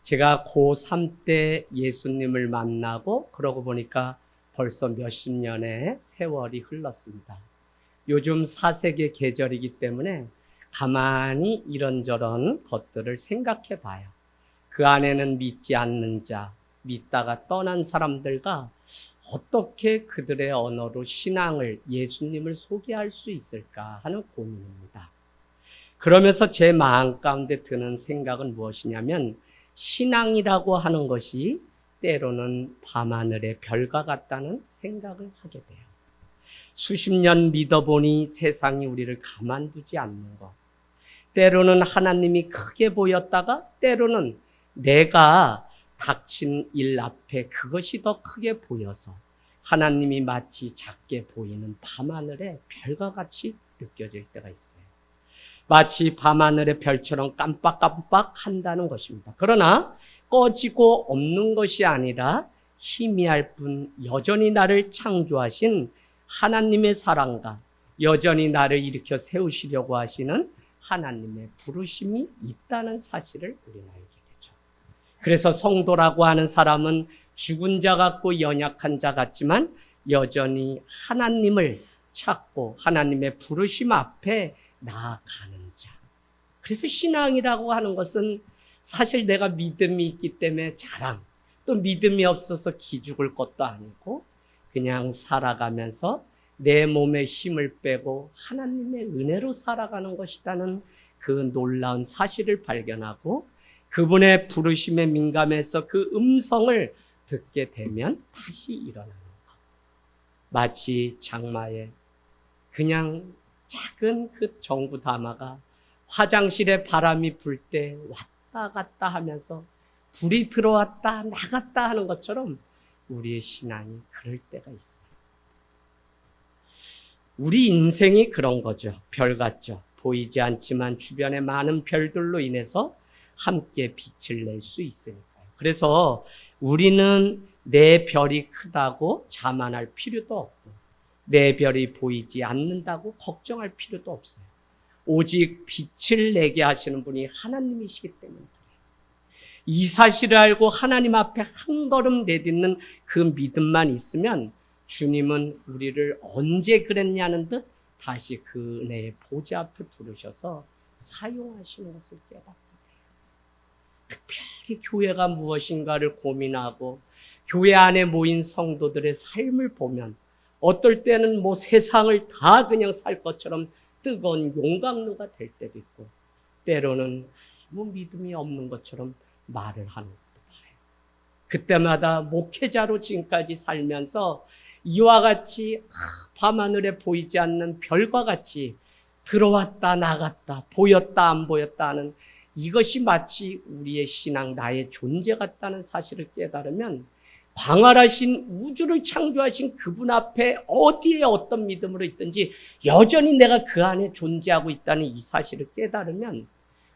제가 고3 때 예수님을 만나고 그러고 보니까 벌써 몇십 년의 세월이 흘렀습니다. 요즘 사색의 계절이기 때문에 가만히 이런저런 것들을 생각해 봐요. 그 안에는 믿지 않는 자, 믿다가 떠난 사람들과 어떻게 그들의 언어로 신앙을, 예수님을 소개할 수 있을까 하는 고민입니다. 그러면서 제 마음 가운데 드는 생각은 무엇이냐면, 신앙이라고 하는 것이 때로는 밤하늘의 별과 같다는 생각을 하게 돼요. 수십 년 믿어보니 세상이 우리를 가만두지 않는 것. 때로는 하나님이 크게 보였다가 때로는 내가 닥친 일 앞에 그것이 더 크게 보여서 하나님이 마치 작게 보이는 밤하늘의 별과 같이 느껴질 때가 있어요. 마치 밤하늘의 별처럼 깜빡깜빡 한다는 것입니다. 그러나 꺼지고 없는 것이 아니라 희미할 뿐 여전히 나를 창조하신 하나님의 사랑과 여전히 나를 일으켜 세우시려고 하시는 하나님의 부르심이 있다는 사실을 우리는 알게 되죠. 그래서 성도라고 하는 사람은 죽은 자 같고 연약한 자 같지만 여전히 하나님을 찾고 하나님의 부르심 앞에 나아가는 자. 그래서 신앙이라고 하는 것은 사실 내가 믿음이 있기 때문에 자랑, 또 믿음이 없어서 기죽을 것도 아니고 그냥 살아가면서 내 몸에 힘을 빼고 하나님의 은혜로 살아가는 것이라는 그 놀라운 사실을 발견하고 그분의 부르심에 민감해서 그 음성을 듣게 되면 다시 일어나는 것. 마치 장마에 그냥 작은 그 전구 담화가 화장실에 바람이 불 때 왔다 갔다 하면서 불이 들어왔다 나갔다 하는 것처럼 우리의 신앙이 그럴 때가 있어요. 우리 인생이 그런 거죠. 별 같죠. 보이지 않지만 주변의 많은 별들로 인해서 함께 빛을 낼 수 있으니까요. 그래서 우리는 내 별이 크다고 자만할 필요도 없고 내 별이 보이지 않는다고 걱정할 필요도 없어요. 오직 빛을 내게 하시는 분이 하나님이시기 때문에 이 사실을 알고 하나님 앞에 한 걸음 내딛는 그 믿음만 있으면 주님은 우리를 언제 그랬냐는 듯 다시 그 은혜의 보좌 앞에 부르셔서 사용하시는 것을 깨닫게 돼요. 특별히 교회가 무엇인가를 고민하고 교회 안에 모인 성도들의 삶을 보면 어떨 때는 세상을 다 그냥 살 것처럼 뜨거운 용광로가 될 때도 있고 때로는 믿음이 없는 것처럼 말을 하는 것도 봐요. 그때마다 목회자로 지금까지 살면서 이와 같이 밤하늘에 보이지 않는 별과 같이 들어왔다 나갔다 보였다 안 보였다 하는 이것이 마치 우리의 신앙 나의 존재 같다는 사실을 깨달으면 광활하신 우주를 창조하신 그분 앞에 어디에 어떤 믿음으로 있든지 여전히 내가 그 안에 존재하고 있다는 이 사실을 깨달으면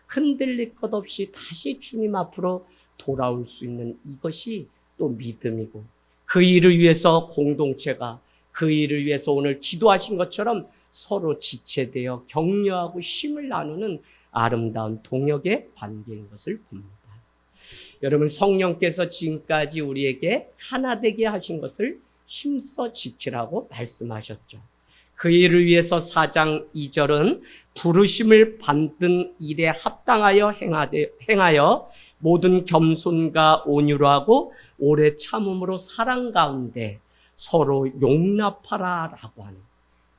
흔들릴 것 없이 다시 주님 앞으로 돌아올 수 있는 이것이 또 믿음이고 그 일을 위해서 공동체가 그 일을 위해서 오늘 기도하신 것처럼 서로 지체되어 격려하고 힘을 나누는 아름다운 동역의 관계인 것을 봅니다. 여러분, 성령께서 지금까지 우리에게 하나 되게 하신 것을 힘써 지키라고 말씀하셨죠. 그 일을 위해서 4장 2절은 부르심을 받은 일에 합당하여 행하여 모든 겸손과 온유로 하고 오래 참음으로 사랑 가운데 서로 용납하라 라고 하는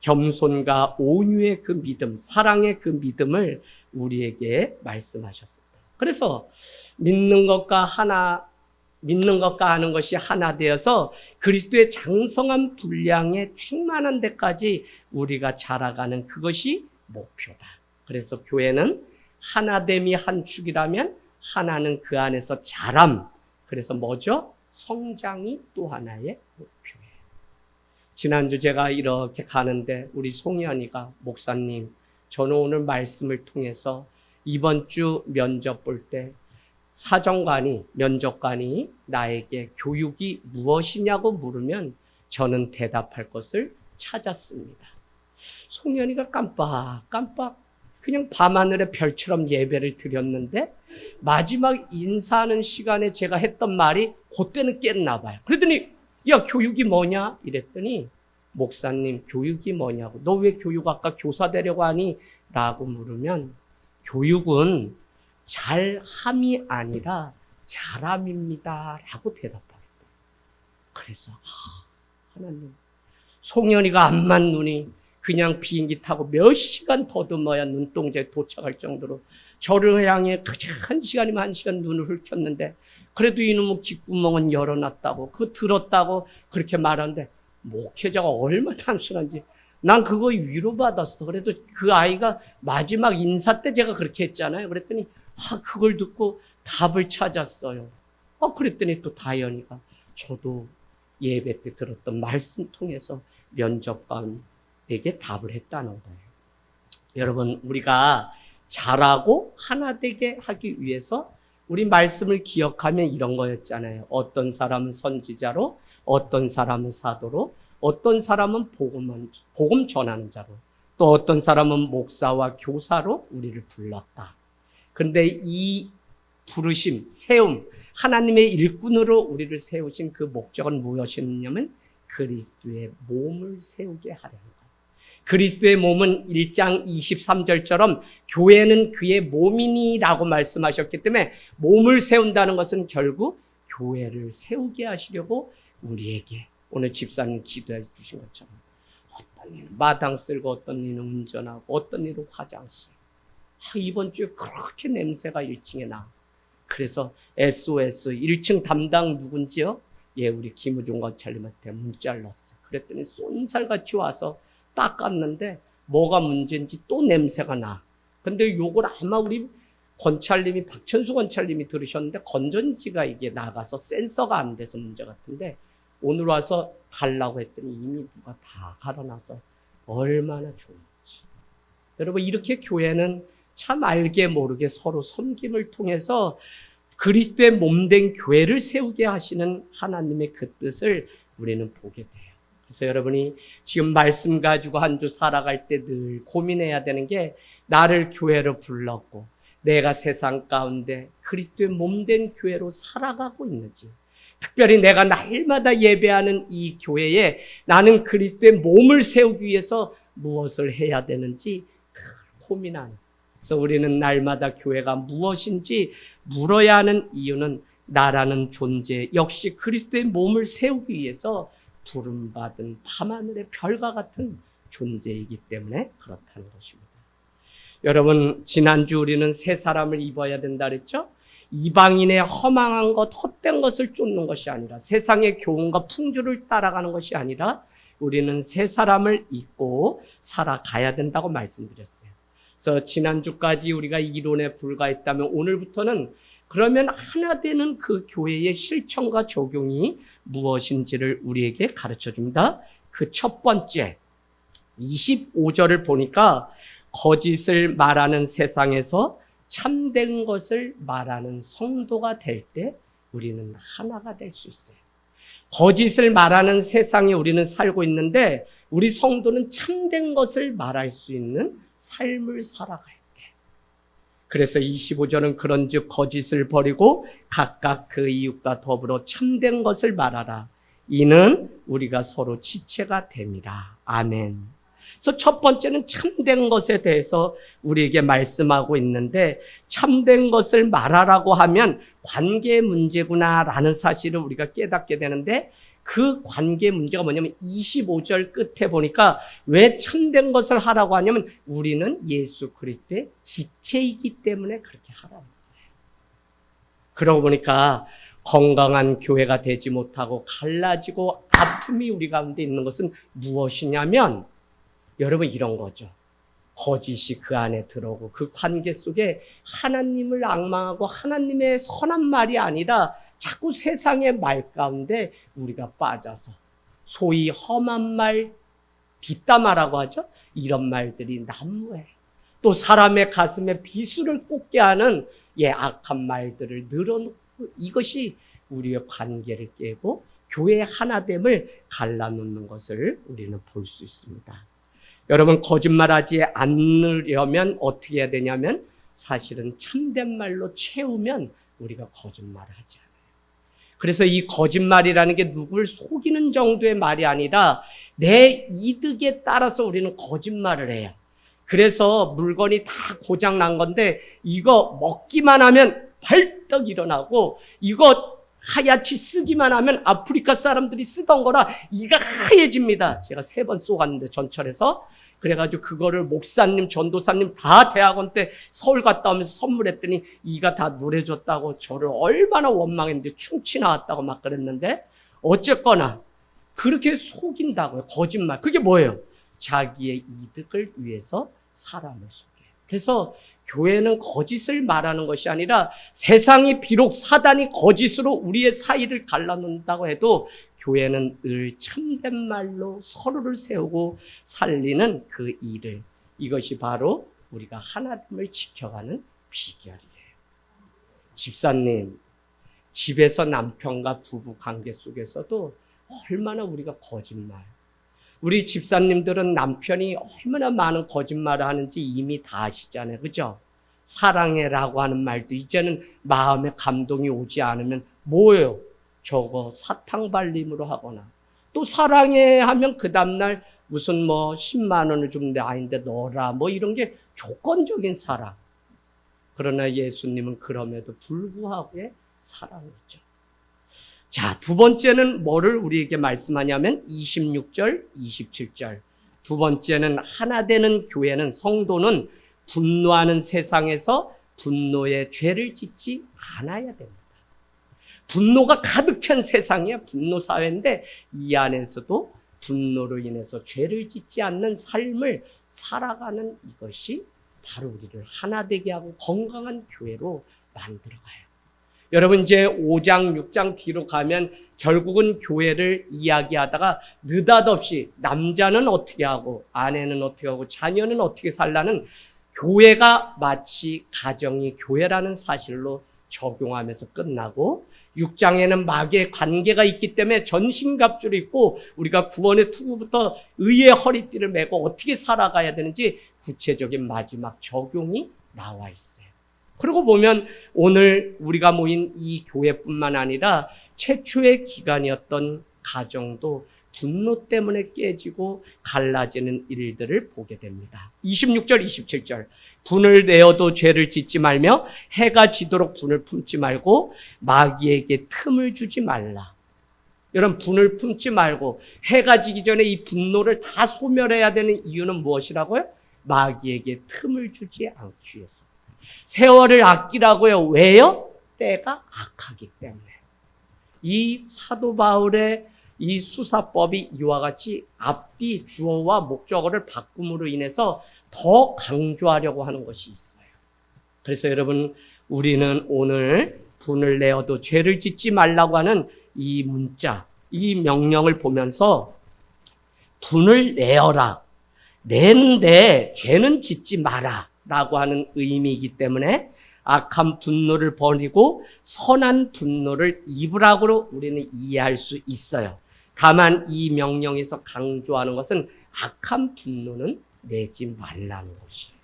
겸손과 온유의 그 믿음, 사랑의 그 믿음을 우리에게 말씀하셨습니다. 그래서 믿는 것과 하는 것이 하나 되어서 그리스도의 장성한 분량에 충만한 데까지 우리가 자라가는 그것이 목표다. 그래서 교회는 하나됨이 한 축이라면 하나는 그 안에서 자람. 그래서 뭐죠? 성장이 또 하나의 목표예요. 지난주 제가 이렇게 가는데 우리 송현이가 목사님, 저는 오늘 말씀을 통해서 이번 주 면접 볼 때 면접관이 나에게 교육이 무엇이냐고 물으면 저는 대답할 것을 찾았습니다. 송현이가 깜빡 그냥 밤하늘의 별처럼 예배를 드렸는데 마지막 인사하는 시간에 제가 했던 말이 그때는 깼나 봐요. 그랬더니 야, 교육이 뭐냐? 이랬더니 목사님, 교육이 뭐냐고. 너 왜 교육학과 교사 되려고 하니? 라고 물으면 교육은 잘함이 아니라 잘함입니다. 라고 대답하겠다. 그래서 하나님, 송현이가 암만 눈이 그냥 비행기 타고 몇 시간 더듬어야 눈동자에 도착할 정도로 저를 향해 그냥 1시간이면 1시간 눈을 훑혔는데 그래도 이놈의 귓구멍은 열어놨다고 그 들었다고 그렇게 말하는데 목회자가 얼마나 단순한지 난 그거 위로받았어. 그래도 그 아이가 마지막 인사 때 제가 그렇게 했잖아요. 그랬더니 그걸 듣고 답을 찾았어요. 그랬더니 또 다현이가 저도 예배 때 들었던 말씀 통해서 면접관에게 답을 했다는 거예요. 여러분, 우리가 잘하고 하나 되게 하기 위해서 우리 말씀을 기억하면 이런 거였잖아요. 어떤 사람은 선지자로, 어떤 사람은 사도로, 어떤 사람은 복음 전하는 자로, 또 어떤 사람은 목사와 교사로 우리를 불렀다. 그런데 이 부르심, 세움, 하나님의 일꾼으로 우리를 세우신 그 목적은 무엇이냐면 그리스도의 몸을 세우게 하려는 것. 그리스도의 몸은 1장 23절처럼 교회는 그의 몸이니라고 말씀하셨기 때문에 몸을 세운다는 것은 결국 교회를 세우게 하시려고 우리에게 오늘 집사님 기도해 주신 것처럼 어떤 일은 마당 쓸고 어떤 일은 운전하고 어떤 일은 화장실. 이번 주에 그렇게 냄새가 1층에 나. 그래서 SOS 1층 담당 누군지요? 우리 김우중 관찰님한테 문자를 넣었어요. 그랬더니 쏜살같이 와서 닦았는데 뭐가 문제인지 또 냄새가 나. 근데 요걸 아마 우리 권찰님이 박천수 권찰님이 들으셨는데 건전지가 이게 나가서 센서가 안 돼서 문제 같은데 오늘 와서 가려고 했더니 이미 누가 다 갈아놔서 얼마나 좋은지. 여러분, 이렇게 교회는 참 알게 모르게 서로 섬김을 통해서 그리스도의 몸된 교회를 세우게 하시는 하나님의 그 뜻을 우리는 보게 돼요. 그래서 여러분이 지금 말씀 가지고 한 주 살아갈 때 늘 고민해야 되는 게 나를 교회로 불렀고 내가 세상 가운데 그리스도의 몸된 교회로 살아가고 있는지, 특별히 내가 날마다 예배하는 이 교회에 나는 그리스도의 몸을 세우기 위해서 무엇을 해야 되는지 고민하는. 그래서 우리는 날마다 교회가 무엇인지 물어야 하는 이유는 나라는 존재 역시 그리스도의 몸을 세우기 위해서 부름받은 밤하늘의 별과 같은 존재이기 때문에 그렇다는 것입니다. 여러분, 지난주 우리는 새 사람을 입어야 된다 그랬죠? 이방인의 허망한 것, 헛된 것을 쫓는 것이 아니라 세상의 교훈과 풍조를 따라가는 것이 아니라 우리는 새 사람을 입고 살아가야 된다고 말씀드렸어요. 그래서 지난주까지 우리가 이론에 불과했다면 오늘부터는 그러면 하나 되는 그 교회의 실천과 적용이 무엇인지를 우리에게 가르쳐 줍니다. 그 첫 번째, 25절을 보니까 거짓을 말하는 세상에서 참된 것을 말하는 성도가 될 때 우리는 하나가 될 수 있어요. 거짓을 말하는 세상에 우리는 살고 있는데 우리 성도는 참된 것을 말할 수 있는 삶을 살아갈 때. 그래서 25절은 그런즉 거짓을 버리고 각각 그 이웃과 더불어 참된 것을 말하라. 이는 우리가 서로 지체가 됨이라. 아멘. 그래서 첫 번째는 참된 것에 대해서 우리에게 말씀하고 있는데 참된 것을 말하라고 하면 관계 문제구나라는 사실을 우리가 깨닫게 되는데 그 관계 문제가 뭐냐면 25절 끝에 보니까 왜 참된 것을 하라고 하냐면 우리는 예수 그리스도의 지체이기 때문에 그렇게 하라는 거예요. 그러고 보니까 건강한 교회가 되지 못하고 갈라지고 아픔이 우리 가운데 있는 것은 무엇이냐면 여러분 이런 거죠. 거짓이 그 안에 들어오고 그 관계 속에 하나님을 앙망하고 하나님의 선한 말이 아니라 자꾸 세상의 말 가운데 우리가 빠져서 소위 험한 말, 뒷담화라고 하죠. 이런 말들이 난무해. 또 사람의 가슴에 비수를 꽂게 하는 악한 말들을 늘어놓고 이것이 우리의 관계를 깨고 교회의 하나됨을 갈라놓는 것을 우리는 볼 수 있습니다. 여러분 거짓말하지 않으려면 어떻게 해야 되냐면 사실은 참된 말로 채우면 우리가 거짓말을 하지 않아요. 그래서 이 거짓말이라는 게 누구를 속이는 정도의 말이 아니라 내 이득에 따라서 우리는 거짓말을 해요. 그래서 물건이 다 고장 난 건데 이거 먹기만 하면 벌떡 일어나고 이거 하얗게 쓰기만 하면 아프리카 사람들이 쓰던 거라 이가 하얘집니다. 제가 3번 쏘갔는데 전철에서. 그래가지고 그거를 목사님, 전도사님 다 대학원 때 서울 갔다 오면서 선물했더니 이가 다 누래졌다고 저를 얼마나 원망했는데 충치 나왔다고 막 그랬는데 어쨌거나 그렇게 속인다고요. 거짓말. 그게 뭐예요? 자기의 이득을 위해서 사람을 속여요. 그래서 교회는 거짓을 말하는 것이 아니라 세상이 비록 사단이 거짓으로 우리의 사이를 갈라놓는다고 해도 교회는 늘 참된 말로 서로를 세우고 살리는 그 일을, 이것이 바로 우리가 하나님을 지켜가는 비결이에요. 집사님, 집에서 남편과 부부 관계 속에서도 얼마나 우리가 거짓말, 우리 집사님들은 남편이 얼마나 많은 거짓말을 하는지 이미 다 아시잖아요. 그죠? 사랑해라고 하는 말도 이제는 마음에 감동이 오지 않으면 뭐예요? 저거 사탕 발림으로 하거나, 또 사랑해 하면 그 다음날 무슨 10만 원을 주는데 아닌데 넣어라 이런 게 조건적인 사랑. 그러나 예수님은 그럼에도 불구하고 사랑이죠. 자, 두 번째는 뭐를 우리에게 말씀하냐면 26절, 27절. 두 번째는 하나 되는 교회는, 성도는 분노하는 세상에서 분노의 죄를 짓지 않아야 됩니다. 분노가 가득 찬 세상이야. 분노 사회인데 이 안에서도 분노로 인해서 죄를 짓지 않는 삶을 살아가는 이것이 바로 우리를 하나 되게 하고 건강한 교회로 만들어가요. 여러분 이제 5장, 6장 뒤로 가면 결국은 교회를 이야기하다가 느닷없이 남자는 어떻게 하고 아내는 어떻게 하고 자녀는 어떻게 살라는, 교회가 마치 가정이 교회라는 사실로 적용하면서 끝나고, 6장에는 마귀의 관계가 있기 때문에 전신갑주를 입고 우리가 구원의 투구부터 의의 허리띠를 메고 어떻게 살아가야 되는지 구체적인 마지막 적용이 나와 있어요. 그러고 보면 오늘 우리가 모인 이 교회뿐만 아니라 최초의 기간이었던 가정도 분노 때문에 깨지고 갈라지는 일들을 보게 됩니다. 26절, 27절. 분을 내어도 죄를 짓지 말며 해가 지도록 분을 품지 말고 마귀에게 틈을 주지 말라. 여러분, 분을 품지 말고 해가 지기 전에 이 분노를 다 소멸해야 되는 이유는 무엇이라고요? 마귀에게 틈을 주지 않기 위해서. 세월을 아끼라고요. 왜요? 때가 악하기 때문에. 이 사도 바울의 이 수사법이 이와 같이 앞뒤 주어와 목적어를 바꿈으로 인해서 더 강조하려고 하는 것이 있어요. 그래서 여러분, 우리는 오늘 분을 내어도 죄를 짓지 말라고 하는 이 문자, 이 명령을 보면서 분을 내어라, 내는데 죄는 짓지 마라 라고 하는 의미이기 때문에 악한 분노를 버리고 선한 분노를 입으라고 우리는 이해할 수 있어요. 다만 이 명령에서 강조하는 것은 악한 분노는 내지 말라는 것이에요.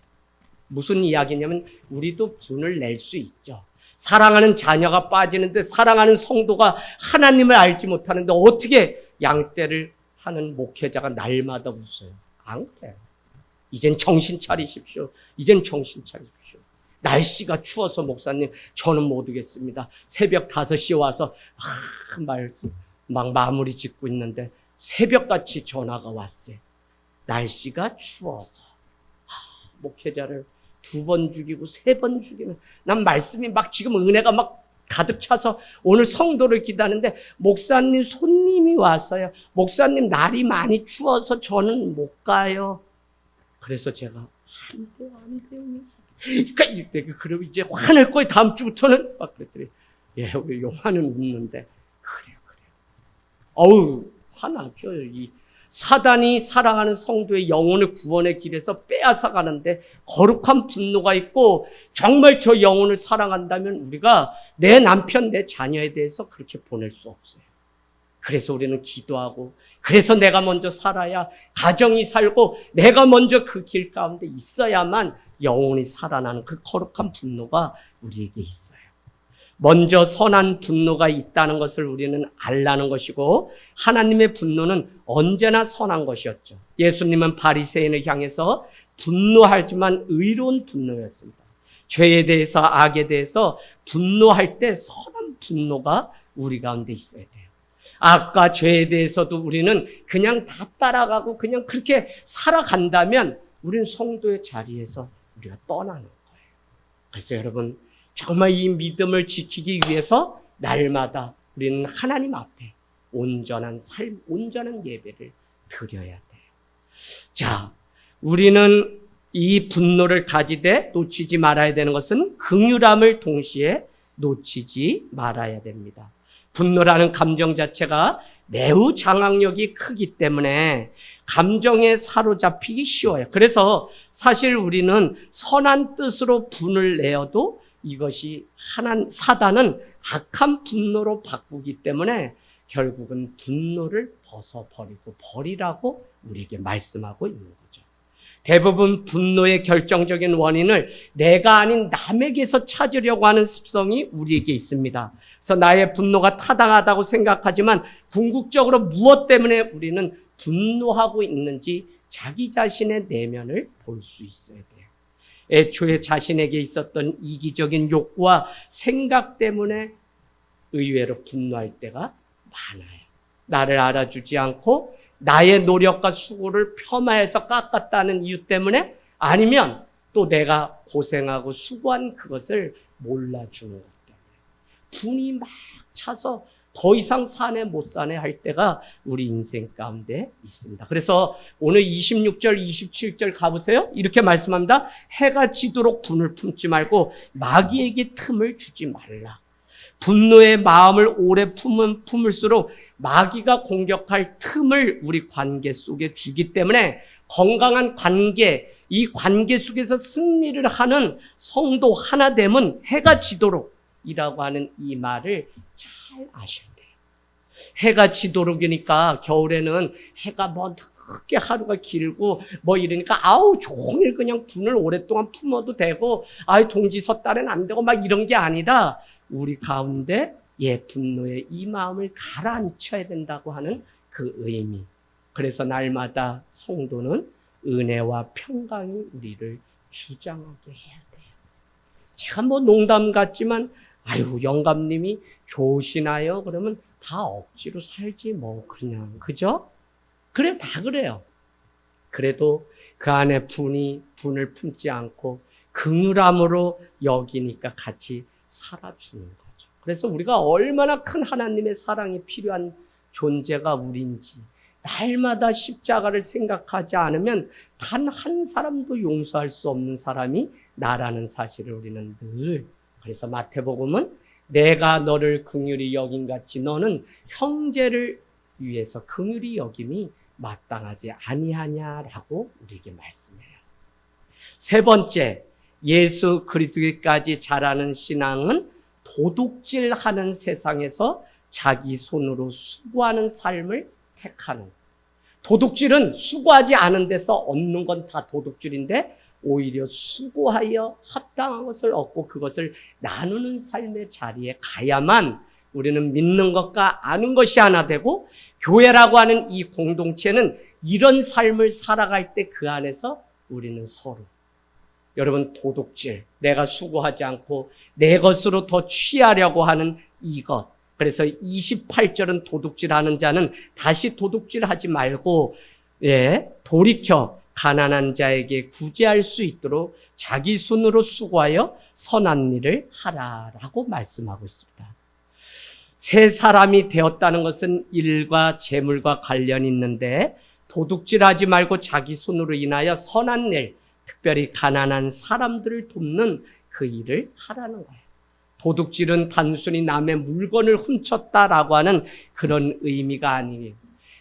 무슨 이야기냐면 우리도 분을 낼 수 있죠. 사랑하는 자녀가 빠지는데 사랑하는 성도가 하나님을 알지 못하는데 어떻게 양떼를 하는 목회자가 날마다 웃어요? 안 그래요. 이젠 정신 차리십시오. 이젠 정신 차리십시오. 날씨가 추워서 목사님 저는 못 오겠습니다. 새벽 5시에 와서 막 마무리 짓고 있는데 새벽같이 전화가 왔어요. 날씨가 추워서. 목회자를 2번 죽이고 3번 죽이는, 난 말씀이 막 지금 은혜가 막 가득 차서 오늘 성도를 기다리는데 목사님 손님이 왔어요. 목사님 날이 많이 추워서 저는 못 가요. 그래서 제가 안 돼요. 그러니까 그럼 이제 화낼 거예요. 다음 주부터는. 막 그랬더니 우리 요한은 웃는데 그래요. 어우, 화나죠. 이 사단이 사랑하는 성도의 영혼을 구원의 길에서 빼앗아 가는데 거룩한 분노가 있고, 정말 저 영혼을 사랑한다면 우리가 내 남편, 내 자녀에 대해서 그렇게 보낼 수 없어요. 그래서 우리는 기도하고, 그래서 내가 먼저 살아야 가정이 살고 내가 먼저 그 길 가운데 있어야만 영원히 살아나는 그 거룩한 분노가 우리에게 있어요. 먼저 선한 분노가 있다는 것을 우리는 알라는 것이고 하나님의 분노는 언제나 선한 것이었죠. 예수님은 바리새인을 향해서 분노하지만 의로운 분노였습니다. 죄에 대해서 악에 대해서 분노할 때 선한 분노가 우리 가운데 있어야 돼요. 악과 죄에 대해서도 우리는 그냥 다 따라가고 그냥 그렇게 살아간다면 우리는 성도의 자리에서 우리가 떠나는 거예요. 그래서 여러분 정말 이 믿음을 지키기 위해서 날마다 우리는 하나님 앞에 온전한 삶, 온전한 예배를 드려야 돼요. 자, 우리는 이 분노를 가지되 놓치지 말아야 되는 것은 긍휼함을 동시에 놓치지 말아야 됩니다. 분노라는 감정 자체가 매우 장악력이 크기 때문에 감정에 사로잡히기 쉬워요. 그래서 사실 우리는 선한 뜻으로 분을 내어도 이것이 사단은 악한 분노로 바꾸기 때문에 결국은 분노를 버리라고 우리에게 말씀하고 있는 거죠. 대부분 분노의 결정적인 원인을 내가 아닌 남에게서 찾으려고 하는 습성이 우리에게 있습니다. 그래서 나의 분노가 타당하다고 생각하지만 궁극적으로 무엇 때문에 우리는 분노하고 있는지 자기 자신의 내면을 볼 수 있어야 돼요. 애초에 자신에게 있었던 이기적인 욕구와 생각 때문에 의외로 분노할 때가 많아요. 나를 알아주지 않고 나의 노력과 수고를 폄하해서 깎았다는 이유 때문에 아니면 또 내가 고생하고 수고한 그것을 몰라주는 것 때문에 분이 막 차서 더 이상 사네 못 사네 할 때가 우리 인생 가운데 있습니다. 그래서 오늘 26절 27절 가보세요. 이렇게 말씀합니다. 해가 지도록 분을 품지 말고 마귀에게 틈을 주지 말라. 분노의 마음을 오래 품을수록 마귀가 공격할 틈을 우리 관계 속에 주기 때문에 건강한 관계, 이 관계 속에서 승리를 하는 성도 하나됨은 해가 지도록 이라고 하는 이 말을 잘 아셔야 돼요. 해가 지도록이니까 겨울에는 해가 뭐 늦게 하루가 길고 뭐 이러니까 아우 종일 그냥 분을 오랫동안 품어도 되고 아이 동지 섣달엔 안 되고 막 이런 게 아니라 우리 가운데 분노의 이 마음을 가라앉혀야 된다고 하는 그 의미. 그래서 날마다 성도는 은혜와 평강이 우리를 주장하게 해야 돼요. 제가 뭐 농담 같지만 아유 영감님이 좋으시나요? 그러면 다 억지로 살지 뭐 그냥 그죠? 그래 다 그래요. 그래도 그 안에 분을 품지 않고 긍휼함으로 여기니까 같이 살아주는 거죠. 그래서 우리가 얼마나 큰 하나님의 사랑이 필요한 존재가 우리인지 날마다 십자가를 생각하지 않으면 단 한 사람도 용서할 수 없는 사람이 나라는 사실을 우리는 늘 그래서 마태복음은 내가 너를 긍휼히 여김같이 너는 형제를 위해서 긍휼히 여김이 마땅하지 아니하냐라고 우리에게 말씀해요. 세 번째, 예수 그리스도까지 자라는 신앙은 도둑질하는 세상에서 자기 손으로 수고하는 삶을 택하는. 도둑질은 수고하지 않은 데서 얻는 건 다 도둑질인데 오히려 수고하여 합당한 것을 얻고 그것을 나누는 삶의 자리에 가야만 우리는 믿는 것과 아는 것이 하나 되고 교회라고 하는 이 공동체는 이런 삶을 살아갈 때 그 안에서 우리는 서로 여러분 도둑질, 내가 수고하지 않고 내 것으로 더 취하려고 하는 이것. 그래서 28절은 도둑질하는 자는 다시 도둑질하지 말고 돌이켜 가난한 자에게 구제할 수 있도록 자기 손으로 수고하여 선한 일을 하라라고 말씀하고 있습니다. 새 사람이 되었다는 것은 일과 재물과 관련이 있는데 도둑질하지 말고 자기 손으로 인하여 선한 일, 특별히 가난한 사람들을 돕는 그 일을 하라는 거예요. 도둑질은 단순히 남의 물건을 훔쳤다라고 하는 그런 의미가 아니에요.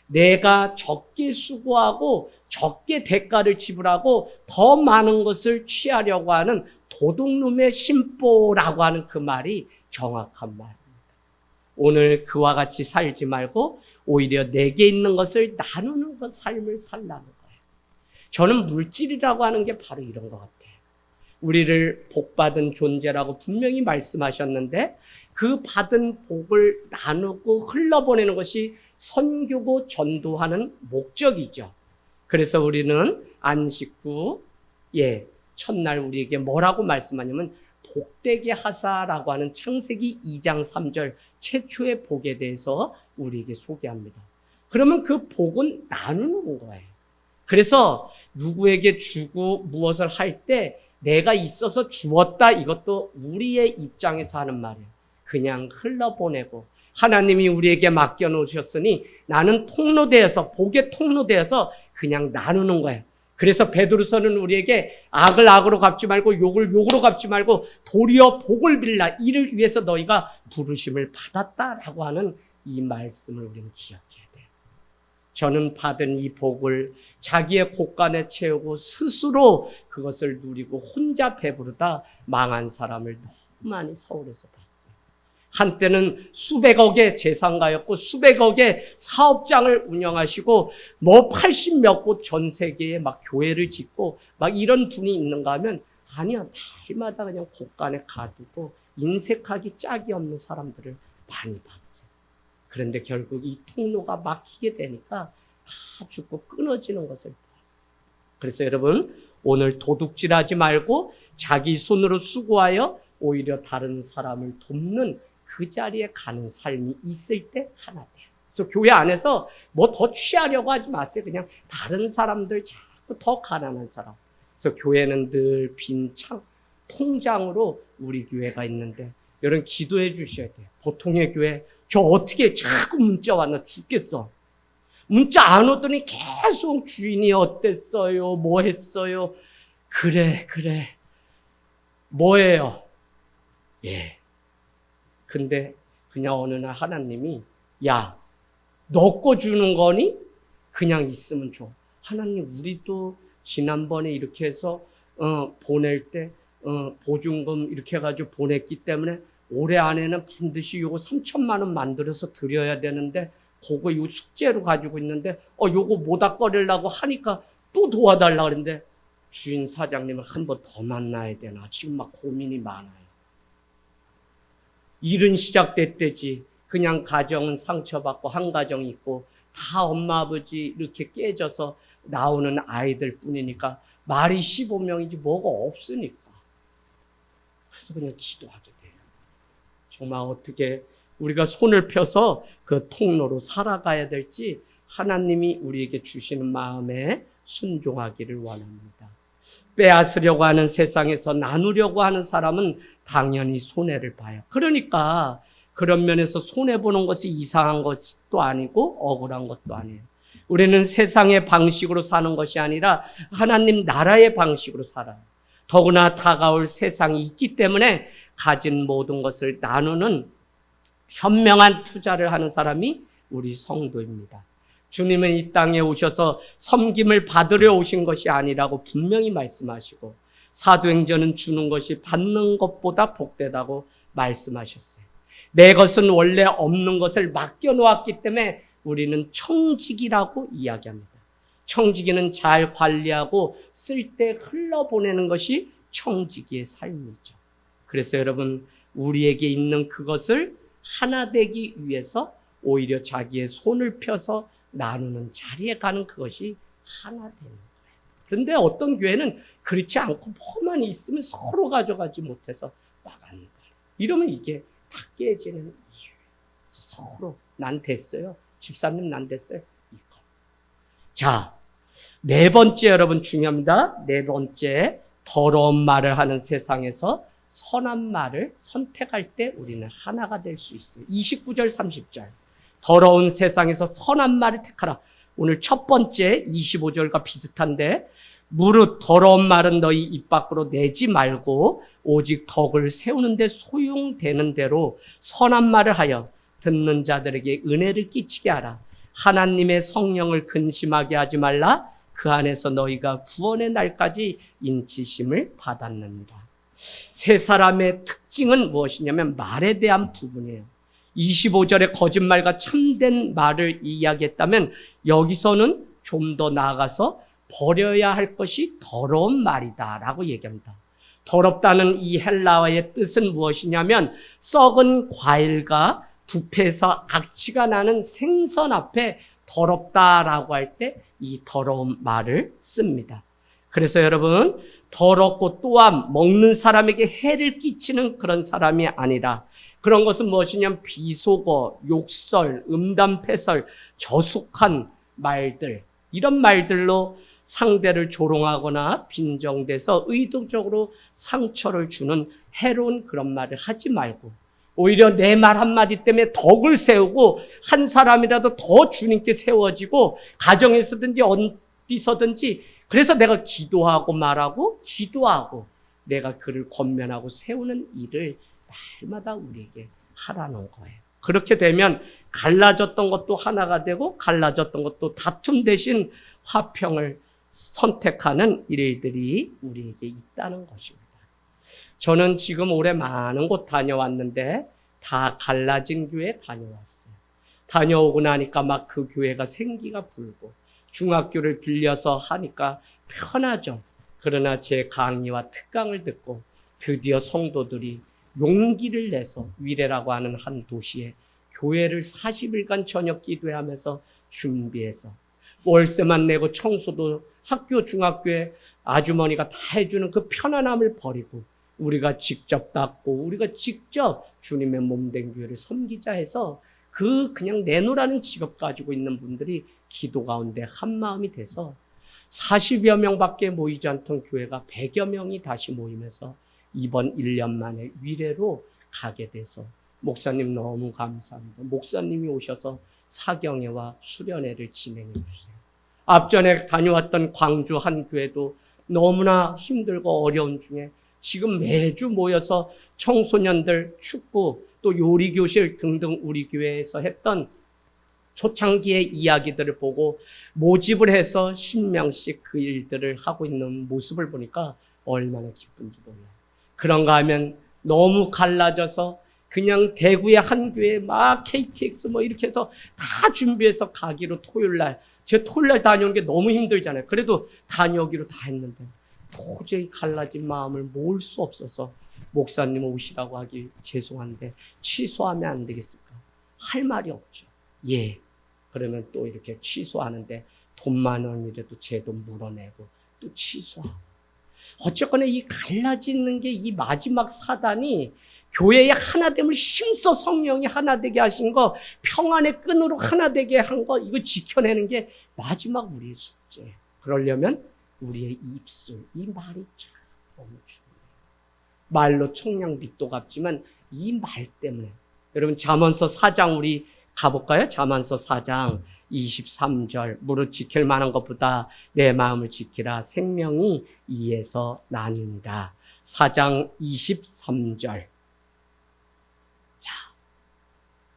내가 적게 수고하고 적게 대가를 지불하고 더 많은 것을 취하려고 하는 도둑놈의 심보라고 하는 그 말이 정확한 말입니다. 오늘 그와 같이 살지 말고 오히려 내게 있는 것을 나누는 것 삶을 살라는 거예요. 저는 물질이라고 하는 게 바로 이런 것 같아요. 우리를 복받은 존재라고 분명히 말씀하셨는데 그 받은 복을 나누고 흘러보내는 것이 선교고 전도하는 목적이죠. 그래서 우리는 안식구, 첫날 우리에게 뭐라고 말씀하냐면 복되게 하사라고 하는 창세기 2장 3절 최초의 복에 대해서 우리에게 소개합니다. 그러면 그 복은 나누는 거예요. 그래서 누구에게 주고 무엇을 할 때 내가 있어서 주었다, 이것도 우리의 입장에서 하는 말이에요. 그냥 흘러보내고 하나님이 우리에게 맡겨놓으셨으니 나는 통로되어서, 복의 통로되어서 그냥 나누는 거예요. 그래서 베드로서는 우리에게 악을 악으로 갚지 말고 욕을 욕으로 갚지 말고 도리어 복을 빌라, 이를 위해서 너희가 부르심을 받았다라고 하는 이 말씀을 우리는 기억해야 돼요. 저는 받은 이 복을 자기의 곳간에 채우고 스스로 그것을 누리고 혼자 배부르다 망한 사람을 너무 많이 서울에서 봤어요. 한때는 수백억의 재산가였고 수백억의 사업장을 운영하시고 뭐 80몇 곳 전 세계에 막 교회를 짓고 막 이런 분이 있는가 하면 아니야, 날마다 그냥 곳간에 가두고 인색하기 짝이 없는 사람들을 많이 봤어요. 그런데 결국 이 통로가 막히게 되니까 다 죽고 끊어지는 것을 봤어요. 그래서 여러분, 오늘 도둑질하지 말고 자기 손으로 수고하여 오히려 다른 사람을 돕는 그 자리에 가는 삶이 있을 때 하나 돼요. 그래서 교회 안에서 뭐 더 취하려고 하지 마세요. 그냥 다른 사람들 자꾸 더 가난한 사람. 그래서 교회는 늘 빈 통장으로 우리 교회가 있는데 여러분 기도해 주셔야 돼요. 보통의 교회, 저 어떻게 자꾸 문자 왔나 죽겠어. 문자 안 오더니 계속 주인이 어땠어요? 뭐 했어요? 그래. 뭐예요? 근데 그냥 어느 날 하나님이 야, 너 거 주는 거니? 그냥 있으면 줘. 하나님, 우리도 지난번에 이렇게 해서 보낼 때 보증금 이렇게 해가지고 보냈기 때문에 올해 안에는 반드시 요거 3천만 원 만들어서 드려야 되는데 그거 요 숙제로 가지고 있는데 요거 모닥거리려고 하니까 또 도와달라 그랬는데 주인 사장님을 한 번 더 만나야 되나 지금 막 고민이 많아요. 일은 시작됐대지. 그냥 가정은 상처받고 한 가정 있고 다 엄마 아버지 이렇게 깨져서 나오는 아이들 뿐이니까 말이 15명이지 뭐가 없으니까. 그래서 그냥 기도하게 돼요. 정말 어떻게 우리가 손을 펴서 그 통로로 살아가야 될지 하나님이 우리에게 주시는 마음에 순종하기를 원합니다. 빼앗으려고 하는 세상에서 나누려고 하는 사람은 당연히 손해를 봐요. 그러니까 그런 면에서 손해보는 것이 이상한 것도 아니고 억울한 것도 아니에요. 우리는 세상의 방식으로 사는 것이 아니라 하나님 나라의 방식으로 살아요. 더구나 다가올 세상이 있기 때문에 가진 모든 것을 나누는 현명한 투자를 하는 사람이 우리 성도입니다. 주님은 이 땅에 오셔서 섬김을 받으려 오신 것이 아니라고 분명히 말씀하시고 사도행전은 주는 것이 받는 것보다 복되다고 말씀하셨어요. 내 것은 원래 없는 것을 맡겨놓았기 때문에 우리는 청지기라고 이야기합니다. 청지기는 잘 관리하고 쓸 때 흘러보내는 것이 청지기의 삶이죠. 그래서 여러분, 우리에게 있는 그것을 하나 되기 위해서 오히려 자기의 손을 펴서 나누는 자리에 가는 그것이 하나 되는 거예요. 그런데 어떤 교회는 그렇지 않고 뭐만 있으면 서로 가져가지 못해서 나가는 거예요. 이러면 이게 다 깨지는 이유예요. 그래서 서로 난 됐어요. 집사님 난 됐어요. 이거. 자, 네 번째 여러분 중요합니다. 네 번째, 더러운 말을 하는 세상에서 선한 말을 선택할 때 우리는 하나가 될 수 있어요. 29절 30절. 더러운 세상에서 선한 말을 택하라. 오늘 첫 번째 25절과 비슷한데 무릇 더러운 말은 너희 입 밖으로 내지 말고 오직 덕을 세우는 데 소용되는 대로 선한 말을 하여 듣는 자들에게 은혜를 끼치게 하라. 하나님의 성령을 근심하게 하지 말라. 그 안에서 너희가 구원의 날까지 인치심을 받았느니라. 세 사람의 특징은 무엇이냐면 말에 대한 부분이에요. 25절에 거짓말과 참된 말을 이야기했다면 여기서는 좀 더 나아가서 버려야 할 것이 더러운 말이다 라고 얘기합니다. 더럽다는 이 헬라어의 뜻은 무엇이냐면 썩은 과일과 부패에서 악취가 나는 생선 앞에 더럽다라고 할 때 이 더러운 말을 씁니다. 그래서 여러분, 더럽고 또한 먹는 사람에게 해를 끼치는 그런 사람이 아니라 그런 것은 무엇이냐면 비속어, 욕설, 음담패설, 저속한 말들, 이런 말들로 상대를 조롱하거나 빈정대서 의도적으로 상처를 주는 해로운 그런 말을 하지 말고 오히려 내 말 한마디 때문에 덕을 세우고 한 사람이라도 더 주님께 세워지고 가정에서든지 어디서든지 그래서 내가 기도하고 말하고 기도하고 내가 그를 권면하고 세우는 일을 날마다 우리에게 하라는 거예요. 그렇게 되면 갈라졌던 것도 하나가 되고 갈라졌던 것도 다툼 대신 화평을 선택하는 일들이 우리에게 있다는 것입니다. 저는 지금 올해 많은 곳 다녀왔는데 다 갈라진 교회 다녀왔어요. 다녀오고 나니까 막 그 교회가 생기가 불고 중학교를 빌려서 하니까 편하죠. 그러나 제 강의와 특강을 듣고 드디어 성도들이 용기를 내서 위례라고 하는 한 도시에 교회를 40일간 저녁 기도하면서 준비해서 월세만 내고 청소도 학교 중학교에 아주머니가 다 해주는 그 편안함을 버리고 우리가 직접 닦고 우리가 직접 주님의 몸된 교회를 섬기자 해서 그냥 내놓으라는 직업 가지고 있는 분들이 기도 가운데 한마음이 돼서 40여 명밖에 모이지 않던 교회가 100여 명이 다시 모이면서 이번 1년 만에 위례로 가게 돼서 목사님 너무 감사합니다. 목사님이 오셔서 사경회와 수련회를 진행해 주세요. 앞전에 다녀왔던 광주 한 교회도 너무나 힘들고 어려운 중에 지금 매주 모여서 청소년들 축구 또 요리교실 등등 우리 교회에서 했던 초창기의 이야기들을 보고 모집을 해서 10명씩 그 일들을 하고 있는 모습을 보니까 얼마나 기쁜지 몰라요. 그런가 하면 너무 갈라져서 그냥 대구의 한 교회 막 KTX 뭐 이렇게 해서 다 준비해서 가기로 토요일날 제가 토요일날 다녀오는 게 너무 힘들잖아요. 그래도 다녀오기로 다 했는데 도저히 갈라진 마음을 모을 수 없어서 목사님 오시라고 하기 죄송한데 취소하면 안 되겠습니까? 할 말이 없죠. 예. 그러면 또 이렇게 취소하는데 돈 10,000원이라도 제 돈 물어내고 또 취소하고. 어쨌거나 이 갈라지는 게 이 마지막 사단이 교회의 하나됨을 힘써 성령이 하나되게 하신 거, 평안의 끈으로 하나되게 한 거, 이거 지켜내는 게 마지막 우리의 숙제예요. 그러려면 우리의 입술, 이 말이 참 너무 중요해요. 말로 청량빛도 갚지만 이 말 때문에. 여러분 잠언서 4장 우리 가볼까요? 잠언서 4장 23절 무릇 지킬 만한 것보다 내 마음을 지키라 생명이 이에서 나뉘니라. 4장 23절. 자,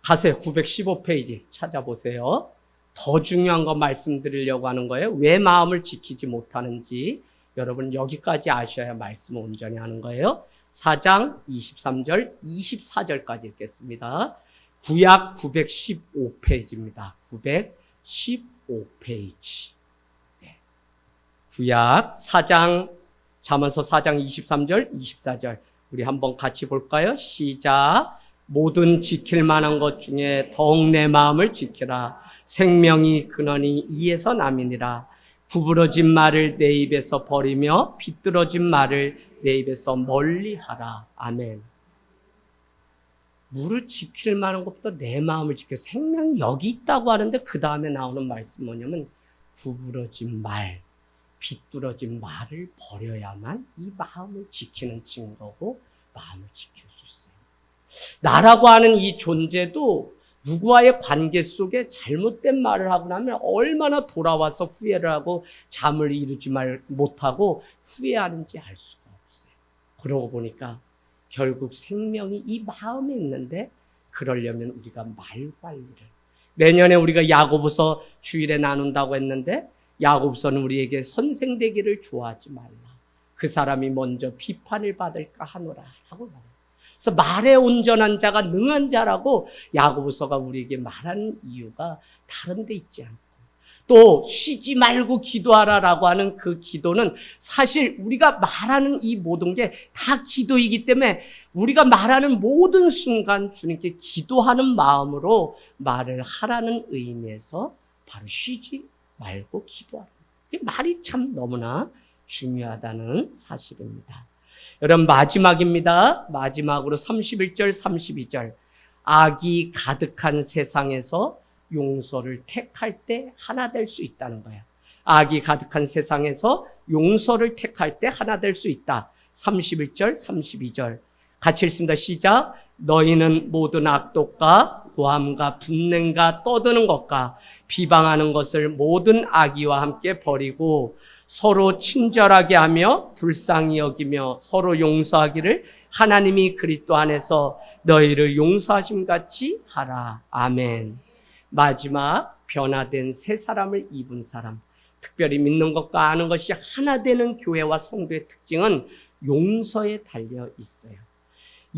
가세요. 915페이지 찾아보세요. 더 중요한 거 말씀드리려고 하는 거예요. 왜 마음을 지키지 못하는지 여러분 여기까지 아셔야 말씀을 온전히 하는 거예요. 4장 23절 24절까지 읽겠습니다. 구약 915페이지입니다. 915페이지. 네. 구약 4장, 잠언서 4장 23절, 24절. 우리 한번 같이 볼까요? 시작. 모든 지킬 만한 것 중에 더욱 내 마음을 지키라. 생명이 근원이 이에서 남이니라. 구부러진 말을 내 입에서 버리며 비뚤어진 말을 내 입에서 멀리하라. 아멘. 무릇 지킬 만한 것보다 내 마음을 지켜. 생명이 여기 있다고 하는데 그 다음에 나오는 말씀 뭐냐면 구부러진 말, 비뚤어진 말을 버려야만 이 마음을 지키는 증거고 마음을 지킬 수 있어요. 나라고 하는 이 존재도 누구와의 관계 속에 잘못된 말을 하고 나면 얼마나 돌아와서 후회를 하고 잠을 이루지 못하고 후회하는지 알 수가 없어요. 그러고 보니까 결국 생명이 이 마음에 있는데 그러려면 우리가 말 관리를. 내년에 우리가 야고보서 주일에 나눈다고 했는데 야고보서는 우리에게 선생 되기를 좋아하지 말라. 그 사람이 먼저 비판을 받을까 하노라 하고 말해요. 그래서 말에 온전한 자가 능한 자라고 야고보서가 우리에게 말하는 이유가 다른 데 있지 않고 또 쉬지 말고 기도하라라고 하는 그 기도는 사실 우리가 말하는 이 모든 게 다 기도이기 때문에 우리가 말하는 모든 순간 주님께 기도하는 마음으로 말을 하라는 의미에서 바로 쉬지 말고 기도하라. 이 말이 참 너무나 중요하다는 사실입니다. 여러분 마지막입니다. 마지막으로 31절 32절 악이 가득한 세상에서 용서를 택할 때 하나 될 수 있다는 거예요. 악이 가득한 세상에서 용서를 택할 때 하나 될 수 있다. 31절 32절 같이 읽습니다. 시작. 너희는 모든 악독과 고함과 분냄과 떠드는 것과 비방하는 것을 모든 악의와 함께 버리고 서로 친절하게 하며 불쌍히 여기며 서로 용서하기를 하나님이 그리스도 안에서 너희를 용서하심 같이 하라. 아멘. 마지막 변화된 새 사람을 입은 사람, 특별히 믿는 것과 아는 것이 하나 되는 교회와 성도의 특징은 용서에 달려 있어요.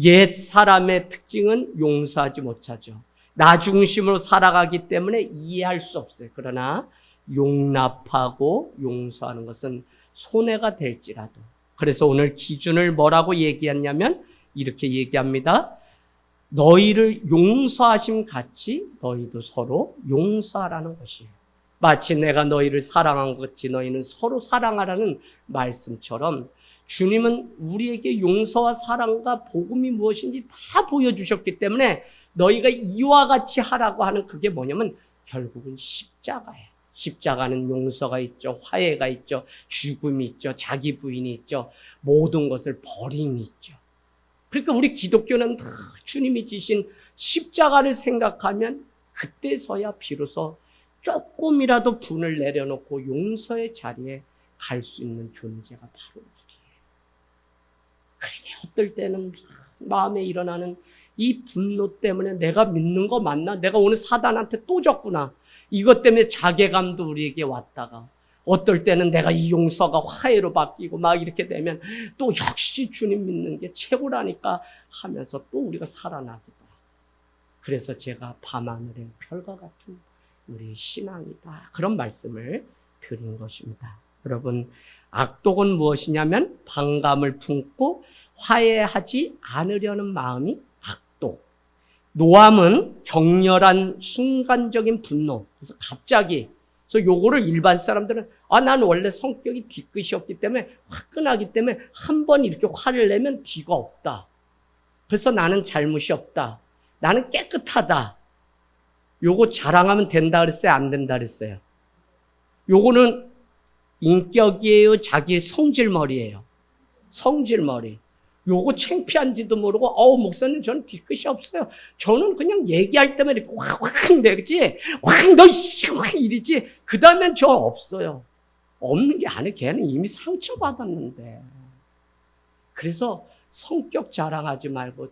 옛 사람의 특징은 용서하지 못하죠. 나 중심으로 살아가기 때문에 이해할 수 없어요. 그러나 용납하고 용서하는 것은 손해가 될지라도. 그래서 오늘 기준을 뭐라고 얘기했냐면 이렇게 얘기합니다. 너희를 용서하심 같이 너희도 서로 용서하라는 것이에요. 마치 내가 너희를 사랑한 것 같이 너희는 서로 사랑하라는 말씀처럼 주님은 우리에게 용서와 사랑과 복음이 무엇인지 다 보여주셨기 때문에 너희가 이와 같이 하라고 하는 그게 뭐냐면 결국은 십자가예요. 십자가는 용서가 있죠. 화해가 있죠. 죽음이 있죠. 자기 부인이 있죠. 모든 것을 버림이 있죠. 그러니까 우리 기독교는 주님이 지신 십자가를 생각하면 그때서야 비로소 조금이라도 분을 내려놓고 용서의 자리에 갈 수 있는 존재가 바로 우리예요. 그러니 어떨 때는 마음에 일어나는 이 분노 때문에 내가 믿는 거 맞나? 내가 오늘 사단한테 또 졌구나. 이것 때문에 자괴감도 우리에게 왔다가 어떨 때는 내가 이 용서가 화해로 바뀌고 막 이렇게 되면 또 역시 주님 믿는 게 최고라니까 하면서 또 우리가 살아나기도 하고. 그래서 제가 밤하늘의 별과 같은 우리 신앙이다. 그런 말씀을 드린 것입니다. 여러분, 악독은 무엇이냐면 반감을 품고 화해하지 않으려는 마음이 악독. 노함은 격렬한 순간적인 분노. 그래서 갑자기 그래서 요거를 일반 사람들은 난 원래 성격이 뒤끝이었기 때문에 화끈하기 때문에 한 번 이렇게 화를 내면 뒤가 없다. 그래서 나는 잘못이 없다. 나는 깨끗하다. 요거 자랑하면 된다 그랬어요? 안 된다 그랬어요? 요거는 인격이에요? 자기의 성질머리예요? 성질머리. 요거 창피한지도 모르고 목사님 저는 뒤끝이 없어요. 저는 그냥 얘기할 때만 이렇게 확 내지 확 너 이러지. 그 다음엔 저 없어요. 없는 게 아니에요. 걔는 이미 상처받았는데. 그래서 성격 자랑하지 말고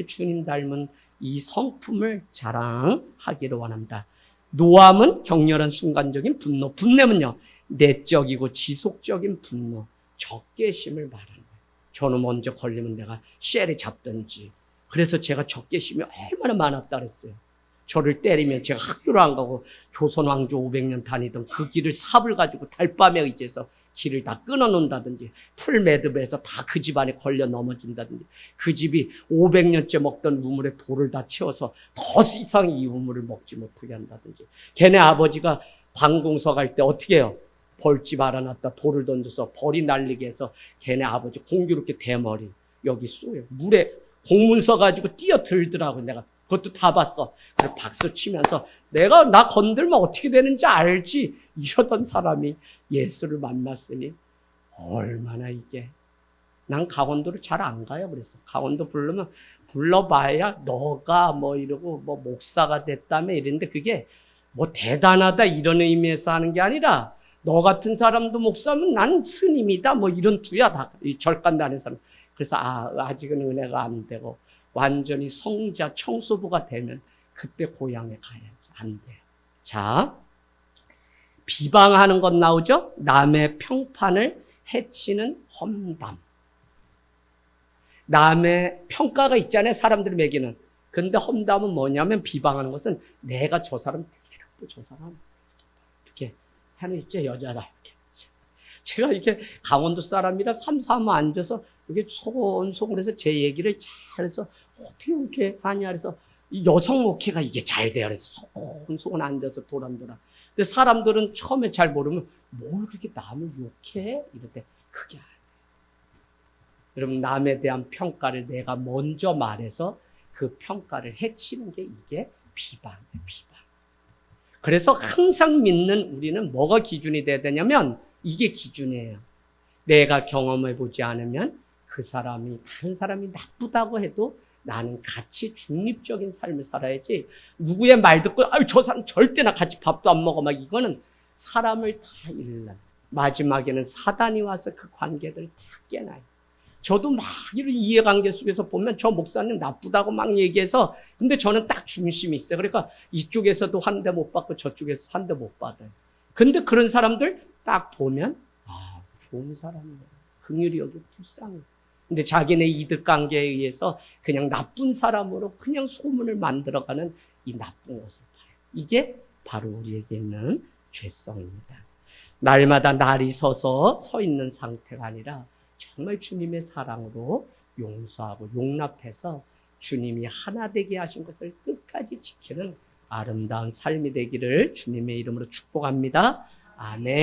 주님 닮은 이 성품을 자랑하기를 원합니다. 노함은 격렬한 순간적인 분노. 분냄은요 내적이고 지속적인 분노, 적개심을 말하는 거예요. 저는 먼저 걸리면 내가 쉐를 잡든지. 그래서 제가 적개심이 얼마나 많았다 그랬어요. 저를 때리면 제가 학교를 안 가고 조선 왕조 500년 다니던 그 길을 삽을 가지고 달밤에 의지해서 길을 다 끊어놓는다든지 풀매듭에서 다 그 집안에 걸려 넘어진다든지 그 집이 500년째 먹던 우물에 돌을 다 채워서 더 이상 이 우물을 먹지 못하게 한다든지 걔네 아버지가 관공서 갈 때 어떻게 해요? 벌집 알아놨다 돌을 던져서 벌이 날리게 해서 걔네 아버지 공교롭게 대머리 여기 쏘요. 물에 공문서 가지고 뛰어들더라고. 내가 그것도 다 봤어. 그래서 박수 치면서 내가 나 건들면 어떻게 되는지 알지? 이러던 사람이 예수를 만났으니 얼마나 이게. 난 강원도를 잘 안 가요. 그래서 강원도 부르면 불러봐야 너가 뭐 이러고 뭐 목사가 됐다며 이랬는데 그게 뭐 대단하다 이런 의미에서 하는 게 아니라 너 같은 사람도 목사면 난 스님이다 뭐 이런 투야 다 이 절간 다는 사람. 그래서 아직은 은혜가 안 되고 완전히 성자 청소부가 되면 그때 고향에 가야지. 안 돼요. 자, 비방하는 것 나오죠? 남의 평판을 해치는 험담. 남의 평가가 있잖아요. 사람들이 매기는. 근데 험담은 뭐냐면 비방하는 것은 내가 저 사람 저 사람 이렇게 하는 있죠, 여자라. 이렇게. 제가 이렇게 강원도 사람이라 삼삼 앉아서 이렇게 소곤소곤해서 제 얘기를 잘해서 어떻게 이렇게 하냐 그래서 이 여성 목회가 이게 잘 돼요. 그래서 소곤소곤 앉아서 도란도란. 근데 사람들은 처음에 잘 모르면 뭘 그렇게 남을 욕해? 이럴 때 그게 아니에요. 여러분, 남에 대한 평가를 내가 먼저 말해서 그 평가를 해치는 게 이게 비방이에요, 비방. 그래서 항상 믿는 우리는 뭐가 기준이 돼야 되냐면 이게 기준이에요. 내가 경험해보지 않으면 그 사람이, 다른 사람이 나쁘다고 해도 나는 같이 중립적인 삶을 살아야지 누구의 말 듣고 아유 저 사람 절대 나 같이 밥도 안 먹어 막 이거는 사람을 다 잃는, 마지막에는 사단이 와서 그 관계들을 다 깨나요. 저도 막 이런 이해관계 속에서 보면 저 목사님 나쁘다고 막 얘기해서 근데 저는 딱 중심이 있어요. 그러니까 이쪽에서도 한 대 못 받고 저쪽에서 한 대 못 받아요. 근데 그런 사람들 딱 보면 아 좋은 사람이에요. 긍휼히 여기고 불쌍해. 근데 자기네 이득관계에 의해서 그냥 나쁜 사람으로 그냥 소문을 만들어가는 이 나쁜 것을 봐요. 이게 바로 우리에게 있는 죄성입니다. 날마다 날이 서서 서 있는 상태가 아니라 정말 주님의 사랑으로 용서하고 용납해서 주님이 하나 되게 하신 것을 끝까지 지키는 아름다운 삶이 되기를 주님의 이름으로 축복합니다. 아멘.